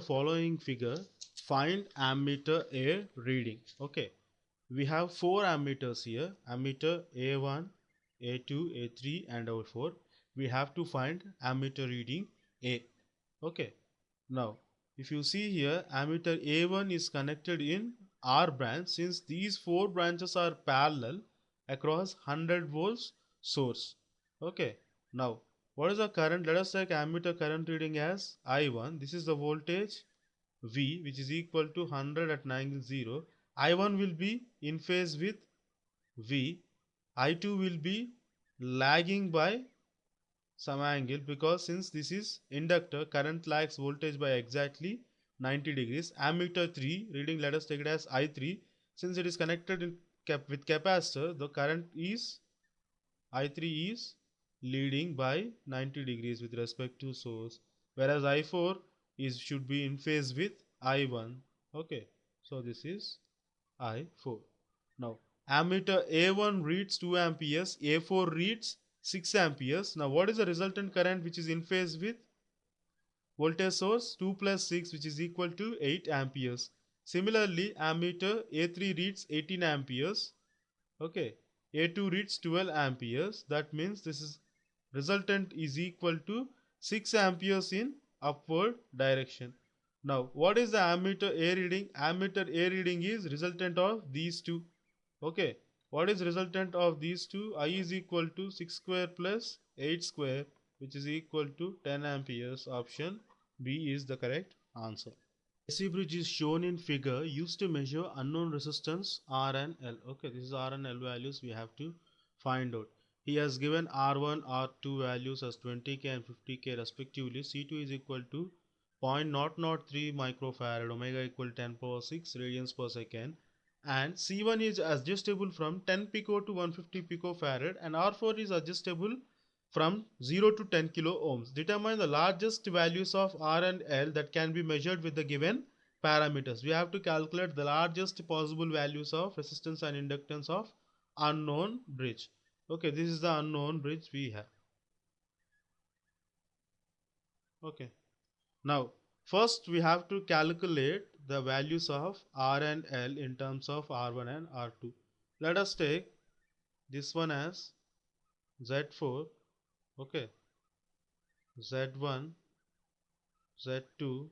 Following figure, find ammeter A reading. Okay, we have 4 ammeters here, ammeter A1, A2, A3 and A4. We have to find ammeter reading A. Okay, now if you see here, ammeter A1 is connected in R branch. Since these 4 branches are parallel across 100 volts source. Okay, now what is the current? Let us take ammeter current reading as I1. This is the voltage V, which is equal to 100 at angle 0. I1 will be in phase with V. I2 will be lagging by some angle, because since this is inductor, current lags voltage by exactly 90 degrees. Ammeter 3 reading, let us take it as I3. Since it is connected with capacitor, the current is I3 is leading by 90 degrees with respect to source, whereas I4 should be in phase with I1. Okay, so this is I4. Now ammeter A1 reads 2 amperes, A4 reads 6 amperes. Now what is the resultant current which is in phase with voltage source? 2 plus 6, which is equal to 8 amperes. Similarly, ammeter A3 reads 18 amperes. Okay, A2 reads 12 amperes. That means this is resultant is equal to 6 amperes in upward direction. Now what is the ammeter A reading? Ammeter A reading is resultant of these two. Okay, what is resultant of these two? I is equal to 6 square plus 8 square, which is equal to 10 amperes. Option B is the correct answer. AC bridge is shown in figure, used to measure unknown resistance R and L. Okay, this is R and L values we have to find out. He has given R1, R2 values as 20K and 50K respectively. C2 is equal to 0.003 microfarad, omega equal 10 power 6 radians per second. And C1 is adjustable from 10 pico to 150 picofarad, and R4 is adjustable from 0 to 10 kilo ohms. Determine the largest values of R and L that can be measured with the given parameters. We have to calculate the largest possible values of resistance and inductance of unknown bridge. Okay, this is the unknown bridge we have. Okay, now first we have to calculate the values of R and L in terms of R1 and R2. Let us take this one as Z4. Okay, Z1, Z2,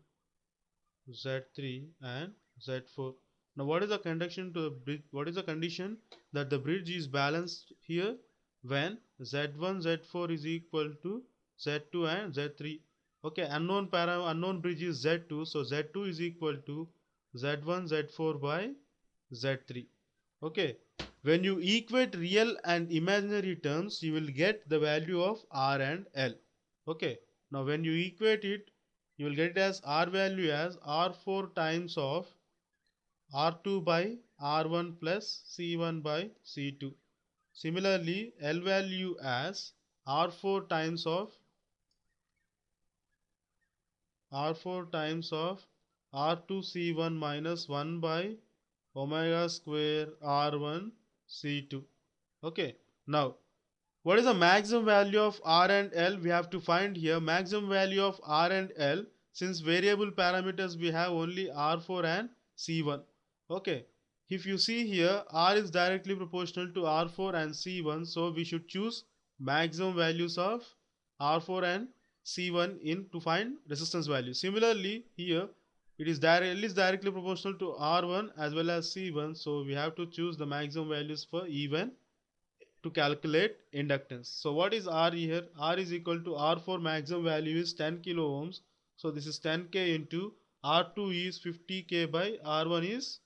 Z3 and Z4. Now what is the conduction to the bridge? What is the condition that the bridge is balanced here? When Z1, Z4 is equal to Z2 and Z3. Okay, unknown bridge is Z2, so Z2 is equal to Z1, Z4 by Z3. Okay, when you equate real and imaginary terms, you will get the value of R and L. Okay, now when you equate it, you will get it as R value as R4 times of R2 by R1 plus C1 by C2. Similarly, L value as R4 times of R2C1 minus 1 by omega square R1 C2. Okay, now what is the maximum value of R and L? We have to find here maximum value of R and L. Since variable parameters we have only R4 and C1. Okay, if you see here, R is directly proportional to R4 and C1, so we should choose maximum values of R4 and C1 in to find resistance value. Similarly, here it is directly proportional to R1 as well as C1, so we have to choose the maximum values for even to calculate inductance. So what is R here? R is equal to R4 maximum value is 10 kilo ohms. So this is 10K into R2 is 50K by R1 is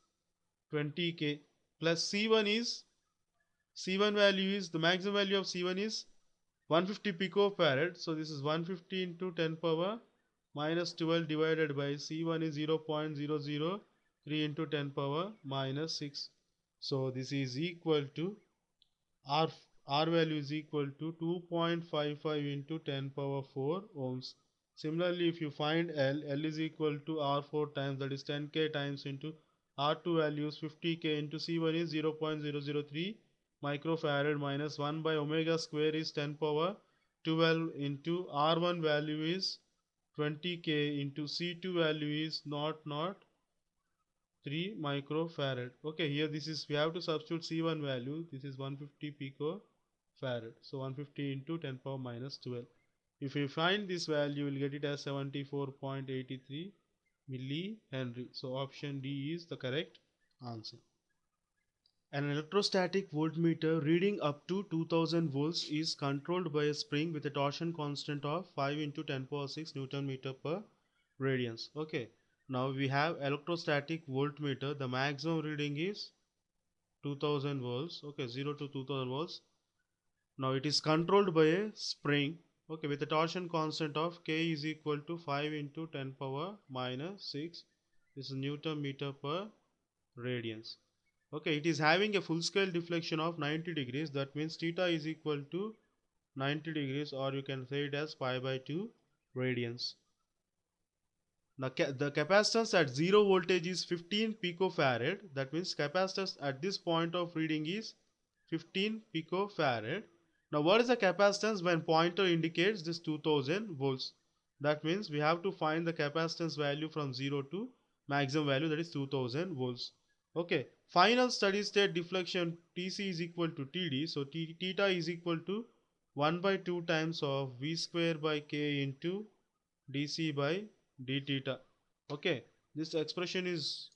20K plus C1 value is the maximum value of C1 is 150 picofarad. So this is 150 into 10 power minus 12 divided by C1 is 0.003 into 10 power minus 6. So this is equal to R value is equal to 2.55 into 10 power 4 ohms. Similarly, if you find L is equal to R4 times, that is 10K times into R2 values 50K into C1 is 0.003 microfarad minus 1 by omega square is 10 power 12 into R1 value is 20k into C2 value is not 3 microfarad. Okay, here this is, we have to substitute C1 value. This is 150 picofarad. So 150 into 10 power minus 12. If you find this value, you will get it as 74.83 millihenry. So option D is the correct answer. An electrostatic voltmeter reading up to 2000 volts is controlled by a spring with a torsion constant of 5 into 10 power 6 Newton meter per radians. Okay, now we have electrostatic voltmeter. The maximum reading is 2000 volts. Okay, 0 to 2000 volts. Now it is controlled by a spring. Okay, with a torsion constant of K is equal to 5 into 10 power minus 6. This is Newton meter per radians. Okay, it is having a full scale deflection of 90 degrees. That means theta is equal to 90 degrees, or you can say it as pi by 2 radians. Now the capacitance at 0 voltage is 15 picofarad. That means capacitance at this point of reading is 15 picofarad. Now what is the capacitance when pointer indicates this 2000 volts? That means we have to find the capacitance value from 0 to maximum value, that is 2000 volts. Okay, final steady state deflection Tc is equal to Td. So theta is equal to 1 by 2 times of V square by K into dc by d theta. Okay, this expression is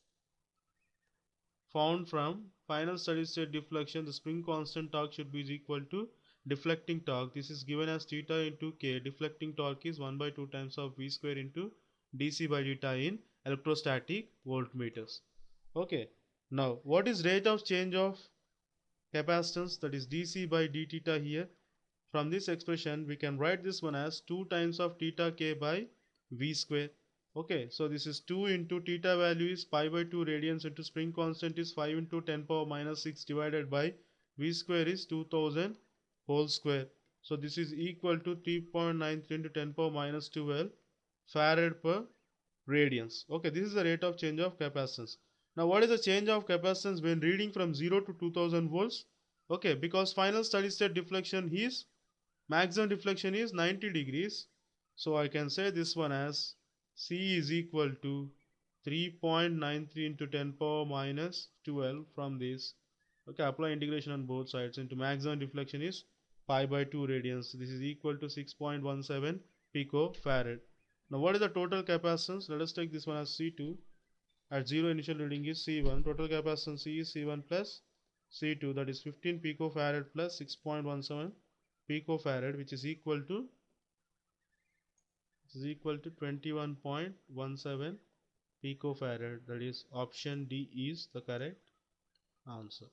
found from final steady state deflection. The spring constant torque should be equal to deflecting torque. This is given as theta into K. Deflecting torque is 1 by 2 times of V square into dc by theta in electrostatic voltmeters. Okay, now what is rate of change of capacitance, that is dc by d theta here? From this expression we can write this one as 2 times of theta k by v square. Okay, so this is 2 into theta value is pi by 2 radians into spring constant is 5 into 10 power minus 6 divided by v square is 2000 whole square. So this is equal to 3.93 into 10 power minus 12 farad per radians. Okay, this is the rate of change of capacitance. Now what is the change of capacitance when reading from 0 to 2000 volts? Okay, because final steady state deflection is, maximum deflection is 90 degrees. So I can say this one as C is equal to 3.93 into 10 power minus 12 from this. Okay, apply integration on both sides into maximum deflection is pi by 2 radians. This is equal to 6.17 picofarad. Now what is the total capacitance? Let us take this one as C2. At 0 initial reading is C1. Total capacitance C is C1 plus C2, that is 15 picofarad plus 6.17 picofarad, which is equal to 21.17 picofarad. That is option D is the correct answer.